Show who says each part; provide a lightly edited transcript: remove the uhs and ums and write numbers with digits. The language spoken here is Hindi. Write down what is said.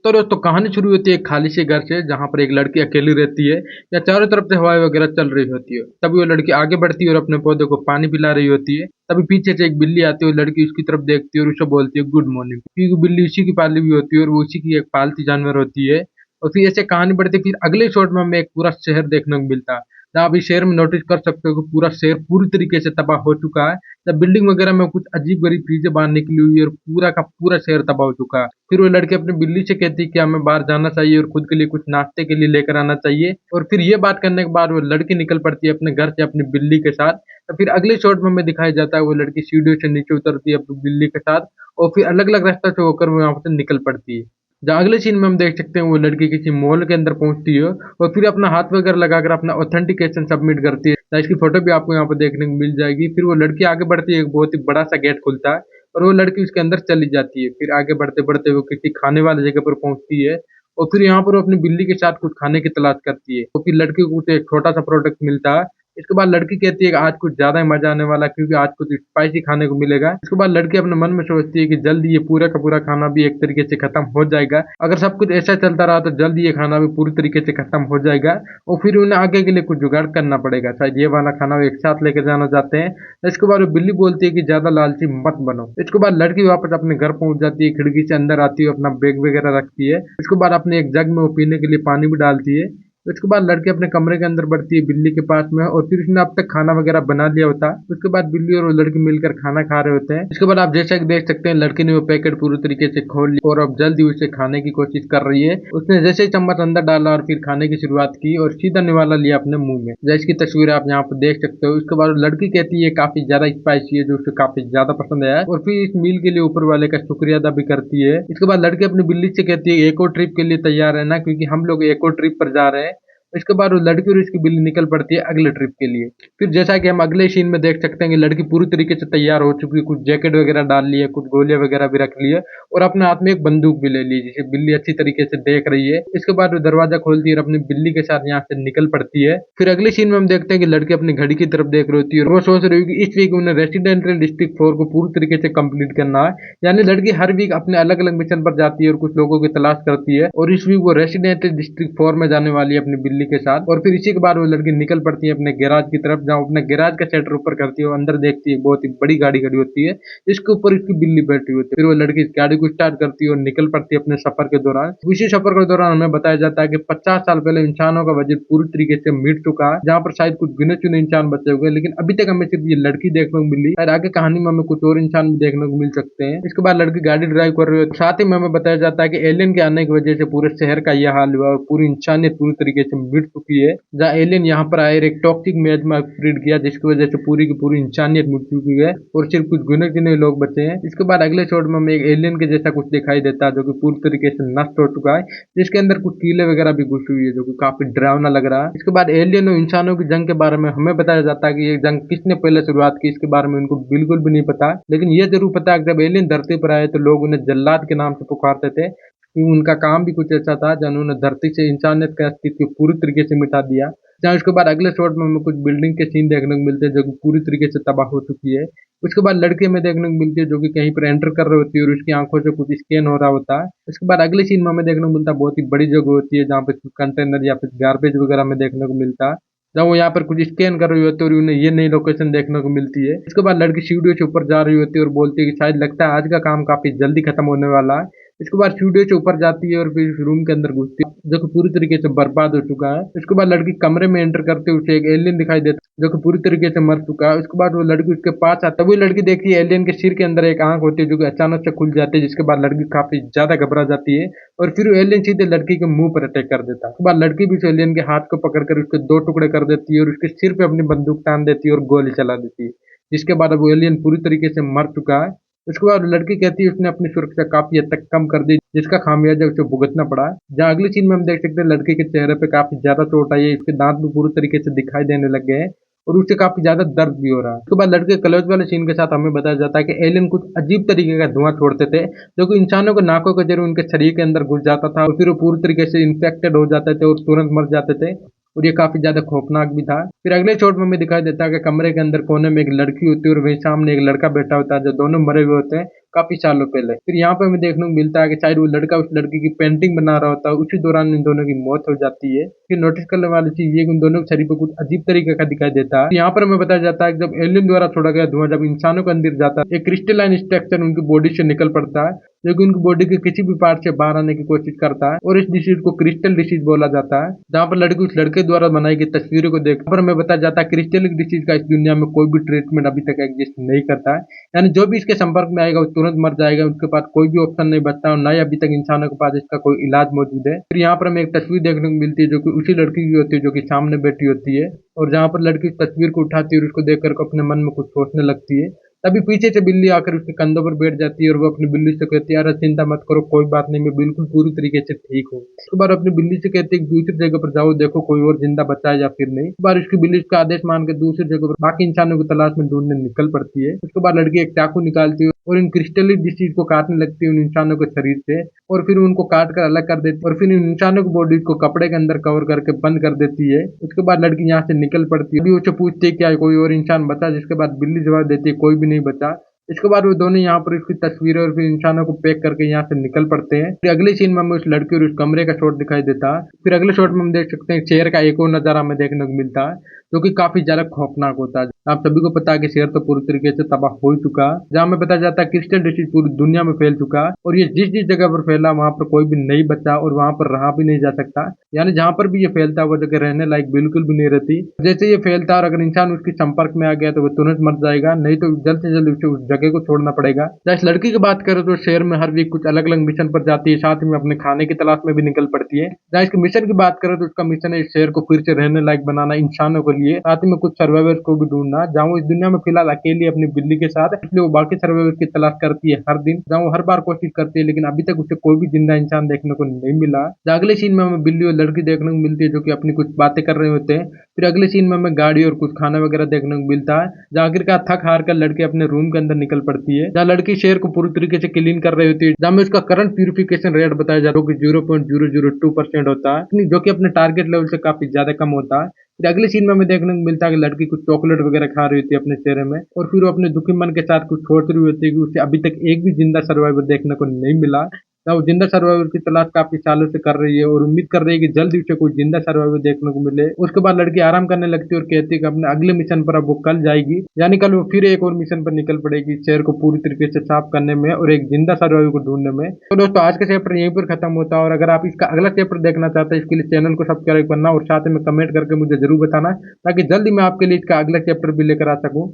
Speaker 1: तो दोस्तों कहानी शुरू होती है एक खाली से घर से, जहाँ पर एक लड़की अकेली रहती है या चारों तरफ से हवाएं वगैरह चल रही होती है। तभी वो लड़की आगे बढ़ती है और अपने पौधे को पानी पिला रही होती है। तभी पीछे से एक बिल्ली आती है, वो लड़की उसकी तरफ देखती है और उसे बोलती है गुड मॉर्निंग, क्योंकि बिल्ली उसी की पाली हुई होती है और वो उसी की एक पालतू जानवर होती है। और फिर ऐसे कहानी बढ़ती है। फिर अगले शॉट में हमें एक पूरा शहर देखने को मिलता है, जहाँ अभी शहर में नोटिस कर सकते हो कि पूरा शहर पूरी तरीके से तबाह हो चुका है। जब बिल्डिंग वगैरह में कुछ अजीब गरीब चीजें बाहर निकली हुई है और पूरा का पूरा शहर तबाह हो चुका है। फिर वो लड़की अपनी बिल्ली से कहती है कि हमें बाहर जाना चाहिए और खुद के लिए कुछ नाश्ते के लिए लेकर आना चाहिए। और फिर ये बात करने के बाद वो लड़की निकल पड़ती है अपने घर से अपनी बिल्ली के साथ। तो फिर अगले शॉट में हमें दिखाया जाता है वो लड़की सीढ़ियों से नीचे उतरती है अपनी बिल्ली के साथ, और फिर अलग अलग रास्ता से होकर वो यहाँ से निकल पड़ती है। जहाँ अगले सीन में हम देख सकते हैं वो लड़की किसी मॉल के अंदर पहुंचती है और फिर अपना हाथ वगैरह लगाकर अपना ऑथेंटिकेशन सबमिट करती है। तो इसकी फोटो भी आपको यहाँ पर देखने को मिल जाएगी। फिर वो लड़की आगे बढ़ती है, एक बहुत ही बड़ा सा गेट खुलता है और वो लड़की उसके अंदर चली जाती है। फिर आगे बढ़ते बढ़ते वो किसी खाने वाले जगह पर पहुंचती है और फिर यहाँ पर वो अपनी बिल्ली के साथ कुछ खाने की तलाश करती है। तो फिर लड़की को कुछ एक छोटा सा प्रोडक्ट मिलता है। इसके बाद लड़की कहती है कि आज कुछ ज्यादा ही मजा आने वाला है, क्योंकि आज कुछ स्पाइसी खाने को मिलेगा। इसके बाद लड़की अपने मन में सोचती है कि जल्दी ये पूरा का पूरा खाना भी एक तरीके से खत्म हो जाएगा। अगर सब कुछ ऐसा चलता रहा तो जल्दी ये खाना भी पूरी तरीके से खत्म हो जाएगा और फिर उन्हें आगे के लिए कुछ जुगाड़ करना पड़ेगा। शायद ये वाला खाना वो एक साथ लेकर जाना चाहते हैं। इसके बाद वो बिल्ली बोलती है कि ज्यादा लालची मत बनो। इसके बाद लड़की वापस अपने घर पहुंच जाती है, खिड़की से अंदर आती है, अपना बैग वगैरह रखती है। इसके बाद अपने एक जग में वो पीने के लिए पानी भी डालती है। उसके बाद लड़की अपने कमरे के अंदर बढ़ती है बिल्ली के पास में, और फिर उसने अब तक खाना वगैरह बना लिया होता है। उसके बाद बिल्ली और वो लड़की मिलकर खाना खा रहे होते हैं। इसके बाद आप जैसा कि देख सकते हैं लड़की ने वो पैकेट पूरी तरीके से खोल लिया और अब जल्दी उसे खाने की कोशिश कर रही है। उसने जैसे ही चम्मच अंदर डाला और फिर खाने की शुरुआत की और सीधा निवाला लिया अपने मुंह में, जैसी की तस्वीर आप यहाँ पर देख सकते हो। उसके बाद लड़की कहती है काफी ज्यादा स्पाइसी है, जो उसे काफी ज्यादा पसंद आया, और फिर इस मील के लिए ऊपर वाले का शुक्रिया अदा भी करती है। इसके बाद लड़की अपनी बिल्ली से कहती है एक और ट्रिप के लिए तैयार है ना, क्योंकि हम लोग एक और ट्रिप पर जा रहे हैं। इसके बाद वो लड़की और उसकी बिल्ली निकल पड़ती है अगले ट्रिप के लिए। फिर जैसा कि हम अगले सीन में देख सकते हैं कि लड़की पूरी तरीके से तैयार हो चुकी है, कुछ जैकेट वगैरह डाल ली है, कुछ गोलियां वगैरह भी रख ली है और अपने हाथ में एक बंदूक भी ले ली, जिसे बिल्ली अच्छी तरीके से देख रही है। इसके बाद वो दरवाजा खोलती है और अपनी बिल्ली के साथ यहाँ से निकल पड़ती है। फिर अगले सीन में हम देखते हैं कि लड़की अपनी घड़ी की तरफ देख रही होती है और वो सोच रही होगी इस वीक उन्हें रेसिडेंशियल डिस्ट्रिक्ट 4 को पूरी तरीके से कंप्लीट करना है। यानी लड़की हर वीक अपने अलग अलग मिशन पर जाती है और कुछ लोगों की तलाश करती है, और इस वीक वो रेसिडेंशियल डिस्ट्रिक्ट 4 में जाने वाली है अपनी बिल्ली के साथ। और फिर इसी के बाद वो लड़की निकल पड़ती है अपने गैराज की तरफ, जहाँ अपने गैराज का शटर ऊपर करती है और अंदर देखती है बहुत ही बड़ी गाड़ी खड़ी होती है, जिसके ऊपर इसकी बिल्ली बैठी होती है। फिर वो लड़की इस गाड़ी को स्टार्ट करती है और निकल पड़ती है अपने सफर के दौरान। इसी सफर के दौरान हमें बताया जाता है कि 50 साल पहले इंसानों का वजन पूरी तरीके से मिट चुका है, जहाँ पर शायद कुछ गिने चुने इंसान बचे हुए, लेकिन अभी तक हमें सिर्फ ये लड़की देखने को मिली। शायद आगे कहानी में हमें कुछ और इंसान भी देखने को मिल सकते हैं। इसके बाद लड़की गाड़ी ड्राइव कर रही है, साथ ही में हमें बताया जाता है कि एलियन के आने की वजह से पूरे शहर का यह हाल हुआ और पूरी इंसानियत पूरी तरीके से मिट चुकी है। जहाँ एलियन यहाँ पर आए एक टॉक्सिक मियाज़मा क्रिएट किया, जिसकी वजह से पूरी की पूरी इंसानियत मिट चुकी है और सिर्फ कुछ गिने चुने लोग बचे हैं। इसके बाद अगले शॉट में हमें एक एलियन के जैसा कुछ दिखाई देता है, जो कि पूरी तरीके से नष्ट हो चुका है, जिसके अंदर कुछ कीले वगैरह भी घुसी हुई है, जो कि काफी डरावना लग रहा है। इसके बाद एलियन और इंसानों की जंग के बारे में हमें बताया जाता है कि ये जंग किसने पहले शुरुआत की, इसके बारे में उनको बिल्कुल भी नहीं पता। लेकिन ये जरूर पता है कि जब एलियन धरती पर आए तो लोग उन्हें जल्लाद के नाम से पुकारते थे, क्योंकि उनका काम भी कुछ ऐसा था जिन्होंने धरती से इंसानियत का अस्तित्व पूरी तरीके से मिटा दिया। जहाँ उसके बाद अगले शॉट में हमें कुछ बिल्डिंग के सीन देखने को मिलते हैं, जो कि पूरी तरीके से तबाह हो चुकी है। उसके बाद लड़की हमें देखने को मिलती है, जो कि कहीं पर एंटर कर रही होती है और उसकी आंखों से कुछ स्कैन हो रहा होता है। उसके बाद अगले सीन में हमें देखने को मिलता है बहुत ही बड़ी जगह होती है, जहाँ पे कंटेनर या फिर गार्बेज वगैरह में देखने को मिलता है, जब वो यहाँ पर कुछ स्कैन कर रही होती है और उन्हें ये नई लोकेशन देखने को मिलती है। इसके बाद लड़की सीढ़ियों से ऊपर जा रही होती है और बोलती है कि शायद लगता है आज का काम काफी जल्दी खत्म होने वाला है। इसके बाद सीढ़ियों से ऊपर जाती है और फिर रूम के अंदर घुसती है, जो कि पूरी तरीके से बर्बाद हो चुका है। इसके बाद लड़की कमरे में एंटर करते हुए उसे एक एलियन दिखाई देता है, जो कि पूरी तरीके से मर चुका है। उसके बाद वो लड़की उसके पास आता है, वही लड़की देखती है एलियन के सिर के अंदर एक आंख होती है, जो कि अचानक से खुल जाती है, जिसके बाद लड़की काफी ज्यादा घबरा जाती है और फिर वो एलियन सीधे लड़की के मुंह पर अटैक कर देता है। उसके बाद लड़की भी उस एलियन के हाथ को पकड़कर उसके दो टुकड़े कर देती है और उसके सिर पे अपनी बंदूक तान देती है और गोली चला देती है, जिसके बाद अब वो एलियन पूरी तरीके से मर चुका है। उसके बाद लड़की कहती है उसने अपनी सुरक्षा काफी हद तक कम कर दी, जिसका खामियाजा उसे भुगतना पड़ा। जहाँ अगली सीन में हम देख सकते हैं लड़की के चेहरे पे काफी ज्यादा चोट आई है, इसके दांत भी पूरी तरीके से दिखाई देने लग गए हैं और उसे काफी ज्यादा दर्द भी हो रहा है। उसके बाद लड़के क्लोज वाले सीन के साथ हमें बताया जाता है कि एलियन कुछ अजीब तरीके का धुआं छोड़ते थे, जो कि इंसानों के नाकों के जरिए उनके शरीर के अंदर घुस जाता था और फिर वो पूरी तरीके से इन्फेक्टेड हो जाते थे और तुरंत मर जाते थे, और ये काफी ज्यादा खौफनाक भी था। फिर अगले शॉट में हमें दिखाई देता है कि कमरे के अंदर कोने में एक लड़की होती है और वहीं सामने एक लड़का बैठा होता है, जो दोनों मरे हुए होते हैं, काफी सालों पहले। फिर यहाँ पे हमें देखने को मिलता है कि शायद वो लड़का उस लड़की की पेंटिंग बना रहा होता है, उसी दौरान इन दोनों की मौत हो जाती है। फिर नोटिस करने वाली चीज ये कि उन दोनों के शरीर पर कुछ अजीब तरीके का दिखाई देता है। यहाँ पर हमें बताया जाता है कि जब एलियन द्वारा छोड़ा गया धुआं जब इंसानों के अंदर जाता है, एक क्रिस्टलाइन स्ट्रक्चर उनकी बॉडी से निकल पड़ता है, जो कि उनकी बॉडी के किसी भी पार्ट से बाहर आने की कोशिश करता है, और इस डिसीज को क्रिस्टल डिसीज बोला जाता है। जहाँ पर लड़की उस लड़के द्वारा बनाई गई तस्वीरों को देख पर हमें बताया जाता है क्रिस्टलिक डिसीज का इस दुनिया में कोई भी ट्रीटमेंट अभी तक एग्जिस्ट नहीं करता है। यानी जो भी इसके संपर्क में आएगा वो तुरंत मर जाएगा, उसके पास कोई भी ऑप्शन नहीं बचता और ना ही अभी तक इंसानों के पास इसका कोई इलाज मौजूद है। फिर यहाँ पर हमें एक तस्वीर देखने को मिलती है जो कि उसी लड़की की होती है जो कि सामने बैठी होती है, और जहाँ पर लड़की इस तस्वीर को उठाती है और उसको देखकर अपने मन में कुछ सोचने लगती है। तभी पीछे से बिल्ली आकर उसके कंधों पर बैठ जाती है और वो अपनी बिल्ली से कहती है, यार चिंता मत करो, कोई बात नहीं, मैं बिल्कुल पूरी तरीके से ठीक हूँ। उसके बाद अपनी बिल्ली से कहती है कि दूसरी जगह पर जाओ, देखो कोई और जिंदा बचा है या फिर नहीं। एक बार उसकी बिल्ली उसका आदेश मान के दूसरी जगह पर बाकी इंसानों की तलाश में ढूंढने निकल पड़ती है। उसके बाद लड़की एक चाकू निकालती है और इन क्रिस्टलिक डिसीज को काटने लगती है उन इंसानों के शरीर से, और फिर उनको काट कर अलग कर देती है और फिर इन इंसानों की बॉडी को कपड़े के अंदर कवर करके बंद कर देती है। उसके बाद लड़की यहाँ से निकल पड़ती है। अभी उससे पूछती है क्या कोई और इंसान बचा, जिसके बाद बिल्ली जवाब देती है कोई भी नहीं बचा। इसके बाद वो दोनों यहाँ पर उसकी तस्वीरें और फिर इंसानों को पैक करके यहाँ से निकल पड़ते हैं। फिर अगले सीन में हमें उस लड़की और उस कमरे का शॉट दिखाई देता है। फिर अगले शॉट में हम देख सकते हैं शेर का एक और नजारा हमें देखने को मिलता है जो कि काफी ज्यादा खौफनाक होता है। आप सभी को पता है कि शेर तो पूरी तरीके से तबाह हो चुका है, जहाँ हमें पता जाता है क्रिस्टल डिसीज पूरी दुनिया में फैल चुका है, और ये जिस जिस जगह पर फैला वहां पर कोई भी नहीं बचा और वहां पर रहा भी नहीं जा सकता। यानी जहाँ पर भी ये फैलता है वो जगह रहने लायक बिल्कुल भी नहीं रहती। जैसे ये फैलता है और अगर इंसान उसके संपर्क में आ गया तो वो तुरंत मर जाएगा, नहीं तो जल्द से जल्द उसे उस जगह को छोड़ना पड़ेगा। इस लड़की की बात करें तो शेर में हर वीक कुछ अलग अलग मिशन पर जाती है, साथ में अपने खाने की तलाश में भी निकल पड़ती है। जहाँ इसके मिशन की बात करें तो उसका मिशन है इस शेर को फिर से रहने लायक बनाना इंसानों के लिए, साथ में कुछ सर्वाइवर्स को भी ढूंढना। जहाँ वो इस दुनिया में फिलहाल अकेली अपनी बिल्ली के साथ, इसलिए वो बाकी सर्वाइवर्स की तलाश करती है हर दिन। जहाँ वो हर बार कोशिश करती है लेकिन अभी तक उसे कोई भी जिंदा इंसान देखने को नहीं मिला। अगले सीन में हमें बिल्ली और लड़की देखने को मिलती है जो कि अपनी कुछ बातें कर रहे होते हैं। फिर अगले सीन में हमें गाड़ी और कुछ खाना वगैरह देखने को मिलता है, जहाँ आखिरकार थक हार कर लड़की अपने रूम के अंदर निकल पड़ती है, जहाँ लड़की शेर को पूरी तरीके से क्लीन कर रही होती है, जहाँ में उसका करंट प्यूरिफिकेशन रेट बताया जा रहा है 0.002% होता है, जो कि अपने टारगेट लेवल से काफी ज्यादा कम होता है। फिर अगले सीन में हमें देखने को मिलता है कि लड़की कुछ चॉकलेट वगैरह खा रही होती है अपने चेहरे में, और फिर वो अपने दुखी मन के साथ कुछ सोच रही होती है कि उसे अभी तक एक भी जिंदा सर्वाइवर देखने को नहीं मिला। वो जिंदा सर्वाइवर की तलाश काफी सालों से कर रही है और उम्मीद कर रही है कि जल्द ही उसे कोई जिंदा सर्वाइवर देखने को मिले। उसके बाद लड़की आराम करने लगती है और कहती है कि अपने अगले मिशन पर अब वो कल जाएगी, यानी कल वो फिर एक और मिशन पर निकल पड़ेगी शहर को पूरी तरीके से साफ करने में और एक जिंदा सर्वाइवर को ढूंढने में। तो दोस्तों आज का चैप्टर यहीं पर खत्म होता है, और अगर आप इसका अगला चैप्टर देखना चाहते हैं इसके लिए चैनल को सब्सक्राइब करना और साथ में कमेंट करके मुझे जरूर बताना, ताकि जल्दी मैं आपके लिए इसका अगला चैप्टर भी लेकर आ सकूं।